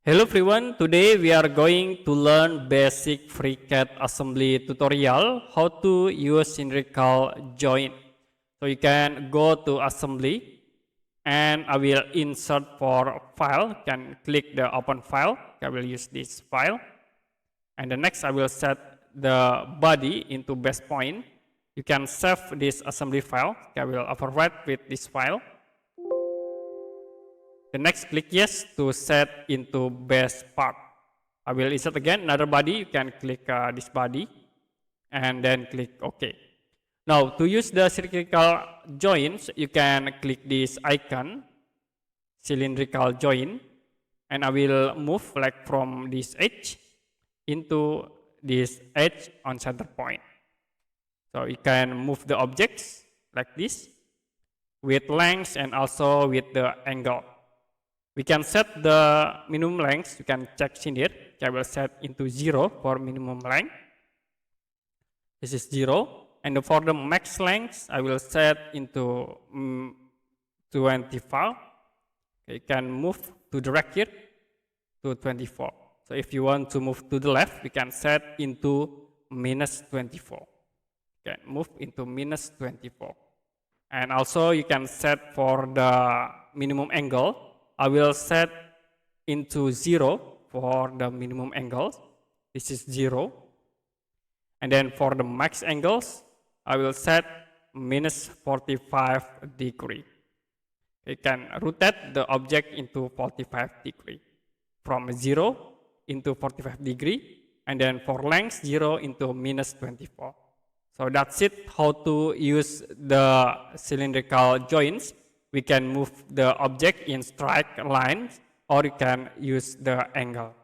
Hello everyone, today we are going to learn basic FreeCAD assembly tutorial, how to use cylindrical joint. So you can go to assembly and I will insert for file, you can click the open file, I will use this file. And the next I will set the body into base point. You can save this assembly file, I will overwrite with this file. The next, click yes to set into base part. I will insert again another body. You can click this body and then click OK. Now to use the cylindrical joints, you can click this icon, cylindrical joint, and I will move like from this edge into this edge on center point. So you can move the objects like this with length and also with the angle. We can set the minimum length, you can check in here. I will set into 0 for minimum length. This is 0. And for the max length, I will set into 24. You can move to the right here to 24. So if you want to move to the left, we can set into minus 24. You can move into minus 24. And also you can set for the minimum angle. I will set into 0 for the minimum angles. This is 0. And then for the max angles, I will set minus 45 degree. You can rotate the object into 45 degree. From 0 into 45 degree. And then for length, 0 into minus 24. So that's it, how to use the cylindrical joints. We can move the object in straight lines or you can use the angle.